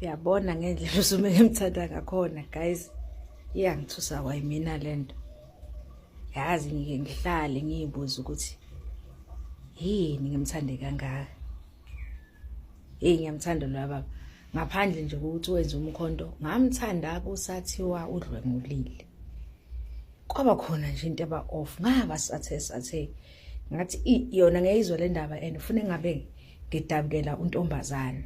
Uyabona ngendlela usume ngemthanda ngakhona guys. Iyangithusa wayi mina lento. Yazi ngike ngihlale ngiyibuza ukuthi yini ngimthande kangaka. Ngiyamthanda lo baba. Ngaphandle nje ukuthi wenze umkhonto, ngamthanda kusathiwa udlwengulile. Kwaba khona nje into eba off. Ngaba sathe ngathi yona ngeyizwe le ndaba and ufune ngabe ngidabukela untombazana.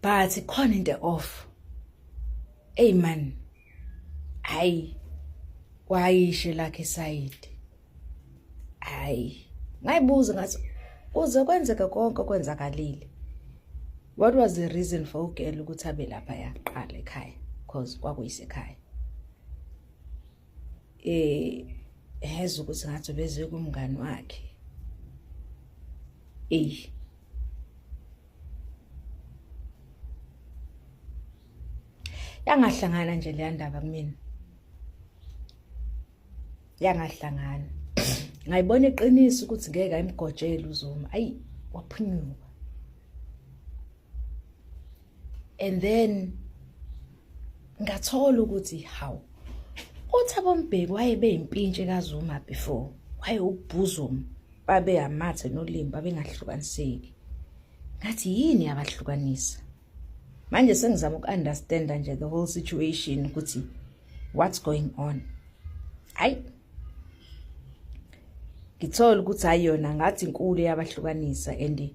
But khona into off. Hey man. Hayi. Wayishe lakhe side. Hayi. Ngayibuza ngathi uze kwenzeka konke okwenzakalile. What was the reason for ugela ukuthi abe lapha yaqala ekhaya? Because kwakuyisekhaya. Eheza ukuthi ngathi beze kumngani wakhe. Yangahlangana nje le ndaba kumina. Yangahlangana. Ngayibona iqiniso ukuthi ngeke ayimgojele uZuma. Ayi waphunyuka. And then ngathola ukuthi how uThabo Mbeki wayebe impintshi kaZuma before. Waye ubhuzuma babe amathe nolimba bengahlukaniseki. Ngathi yini abahlukanisa? Manje sengizama ukunderstand nje the whole situation ukuthi what's going on. Hayi. Ngithola ukuthi ayona ngathi inkulu yabahlukanisa and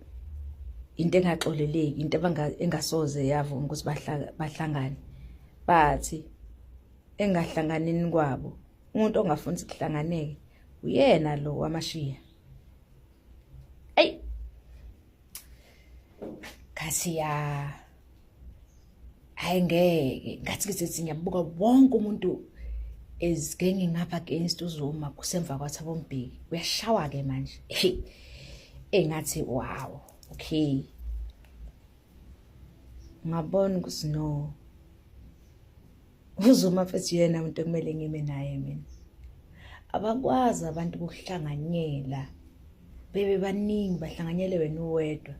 into engaxoleleki, into engasoze yavuma ukuthi bahlangane. Bathi engahlanganini kwabo, umuntu ongafuni ukuhlanganeke uyena lo wamashiya. Hey. Khasiya. Ayengeke ngathi ngithi ngiyabuka wonke umuntu is ganging up against uZuma kusemva kwaThabo Mbeki. Uyashawa ke manje. Engathi wow. Okay. Ngabona ukuthi no. uZuma mfethu yena umuntu kumele ngime naye mina. Abakwazi abantu ukuhlanganyela. Bebe baningi bahlanganyele wena uwedwa.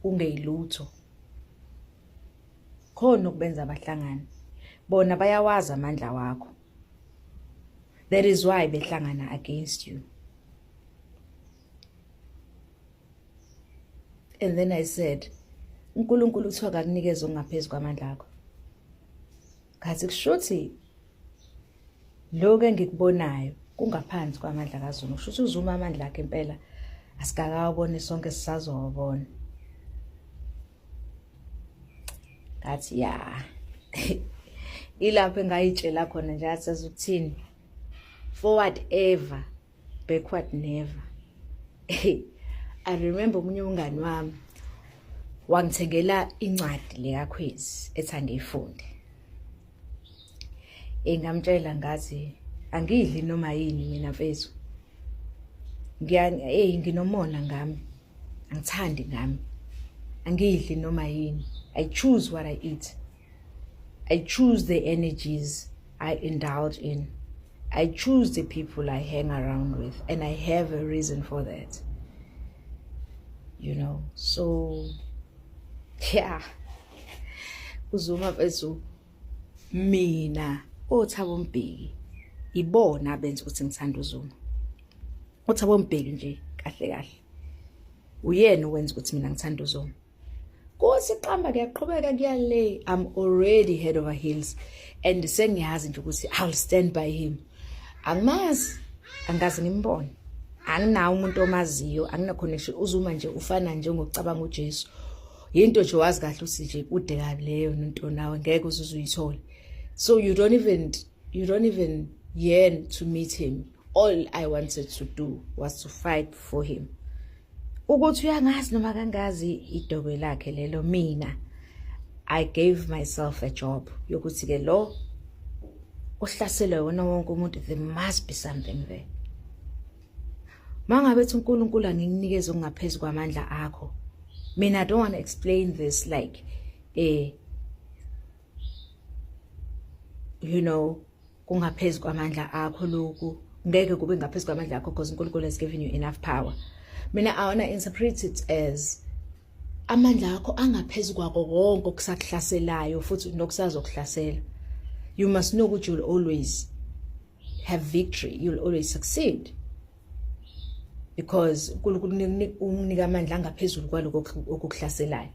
Ungeyilutho. Khona ukubenza abahlangana. Bona bayawazi amandla wakho. That is why behlangana against you. And then I said, uNkulunkulu uthiwa akunikeze ongaphezulu kwamandla akho. Kathi kushuthi lokho engikubonayo kungaphansi kwamandla kaZuma. Kushuthi uZuma amandla akhe impela asikakawabone sonke sisazowabona. Kathi ya. Ilapho engayitshela khona nje asazi ukuthini. Forward ever, backward never. I remember umunye umngani wami wangithengela incwadi le yaKhwezi ethanda ifunde. Ngamtshela ngathi angidli noma yini mina mfethu. Nginomona ngami. Angithandi ngami. Angidli noma yini. I choose what I eat. I choose the energies I indulge in. I choose the people I hang around with, and I have a reason for that. You know, so yeah. uZuma mfethu mina oThabo Mbeki ibona benza ukuthi ngithanda uZuma. uThabo Mbeki nje kahle uyena owenza ukuthi mina ngithanda uZuma. Kusiqamba kuyaqhubeka kuyale. I'm already head over heels and sengiyazi nje ukuthi I'll stand by him. Angazi ngimbone. Anginawo umuntu omaziyo, angina connection. uZuma nje ufana nje ngokucabanga uJesu. Into nje wazi kahle ukuthi nje kude kabi leyo into nawe ngeke uzuyithola. So you don't even yearn to meet him. All I wanted to do was to fight for him. Ukuthi uyangazi noma kangazi idobe lakhe lelo mina. I gave myself a job yokuthi ke lo ohlasela wona wonke umuntu, there must be something there. Mangabe ethi uNkulunkulu anginikeze ongaphezulu kwamandla akho. Mina I don't want to explain this like you know, kungaphezulu kwamandla akho lokhu. Ngeke kube ngaphezulu kwamandla akho because uNkulunkulu has given you enough power. Mina I want to interpret it as amandla akho angaphezulu kwako konke okusakuhlaselayo futhi nokusazokuhlasela. You must know that you'll always have victory. You'll always succeed. Because unika amandla angaphezulu kwaloko okuhlaselayo.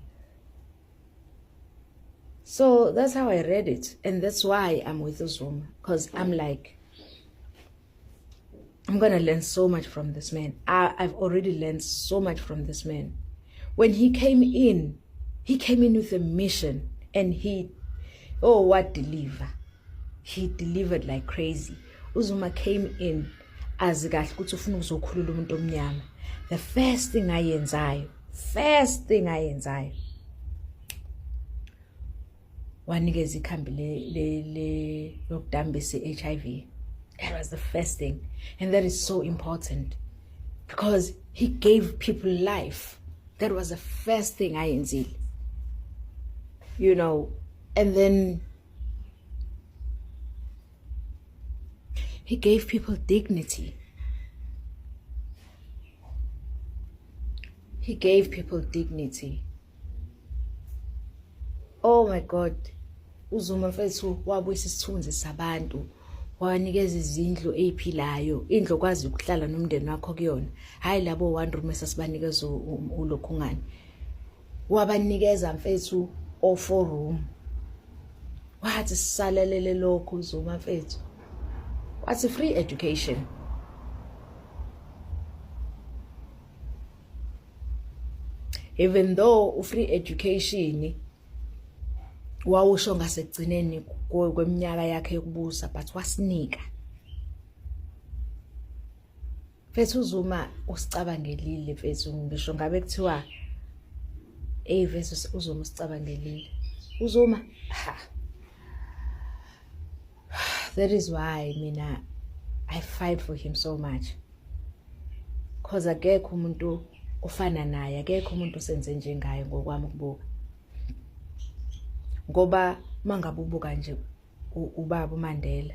So that's how I read it. And that's why I'm with Uzuma. Because I'm like, I'm going to learn so much from this man. I've already learned so much from this man. When he came in with a mission. And what deliver. He delivered like crazy. Uzuma came in as kahle ukuthi ufuna ukuzokhulula umuntu omnyama. The first thing ayenzayo wanikeza ikhambi le lokudambisa HIV. That was the first thing, and that is so important because he gave people life. That was the first thing ayenzile. And then he gave people dignity. He gave people dignity. Oh my God. Uzuma mfethu wabuyisa isithunzi sabantu. Wanikeza izindlu eziphilayo. Indlu okwazi ukuhlala nomndeni wakho kuyona. Hayi labo one room esasibanikeza ulokhungani. Wabanikeza mfethu o 4 room. Wathi sisalelele lokho Uzuma mfethu. What's a free education? Even though free education wawusho ngasekugcineni kweminyaka yakhe yokubusa, but wasinika. Mfethu Uzuma usicabangelile mfethu, ngisho ngabe kuthiwa versus Uzuma usicabangelile. Uzuma that is why I fight for him so much. Because akekho umuntu ofana naye, akekho umuntu osenze njengaye ngokwami ukubuka. Ngoba mangabe ubuka nje ubaba uMandela.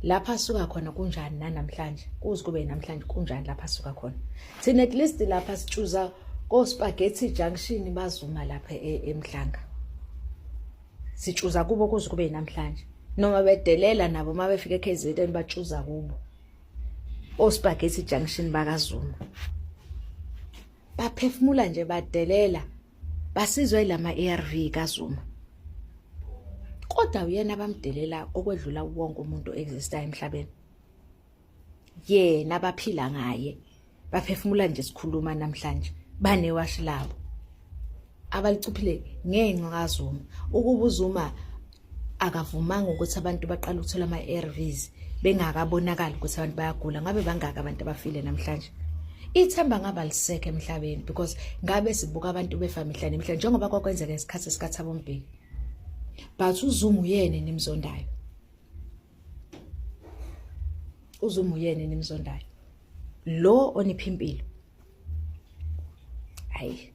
Lapha suka khona kunjani namhlanje? Kuze kube namhlanje kunjani lapha suka khona? Thina at least lapha sichuza ko Spaghetti Junction bazuma lapha eMhlanga. Sichuza kubo kuze kube namhlanje. Noma bedelela nabo mabefika eKZN bachuza kubo. O Spaghetti Junction bakazuma. Baphefumula nje badelela. Basizwe lama ARV kaZuma. Kodwa uyena abamdelela okwedlula wonke umuntu existayo emhlabeni. Yena abaphila ngaye. Baphefumula nje sikhuluma namhlanje. Banewashi labo. Abalicuphile ngenxa kaZuma. Ukuba uZuma akavumanga ukuthi abantu baqala ukuthola ama ARVs bengakabonakala ukuthi abantu bayagula, ngabe bangaka abantu abafile namhlanje. Ithemba ngaba liseke emhlabeni because ngabe sibuka abantu befa mihla nemihla njengoba kwakwenzeka isikhathi esikaThabo Mbeki. But uZuma uyena nimzondayo. Uzuma uyena nimzondayo. Lo oniphimpilo. Hayi.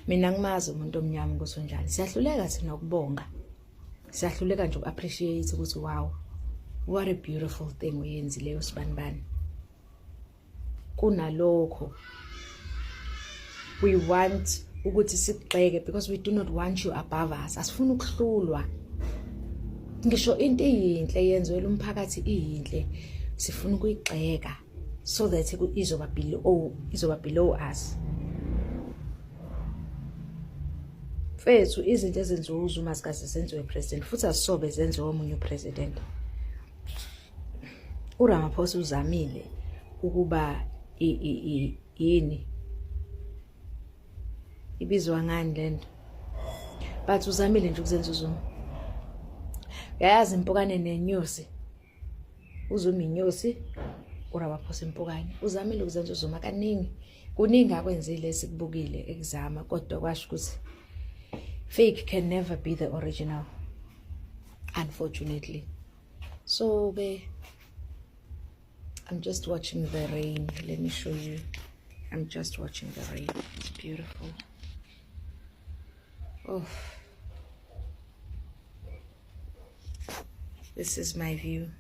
Mina ngimazi umuntu omnyama ngosonjani. Siyahluleka thina ukubonga. Siyahluleka nje uappreciate ukuthi wow. What a beautiful thing uyenzileyo sibanibani. Kunalokho we want ukuthi sigxeke because we do not want you above us. Asifuna ukuhlulwa. Ngisho into eyinhle yenziwe umphakathi iyinhle. Sifuna ukuyigxeka so that izoba below us. Fethu izinto ezenziwe uZuma sikaze senziwe president futhi asisobe zenziwe omunye upresident. uRamaphosa uzamile ukuba yini ibizwa ngani lento, but uzamile nje ukuzenza uZuma. Yayazi impukane nenyosi, uZuma inyosi, uRamaphosa impukane. Uzamile ukuzenza uZuma kaningi, kuningi akwenzile esikubukile ekuzama, kodwa kwasho ukuthi fake can never be the original, unfortunately. So I'm just watching the rain. Let me show you. I'm just watching the rain. It's beautiful. Oh, this is my view.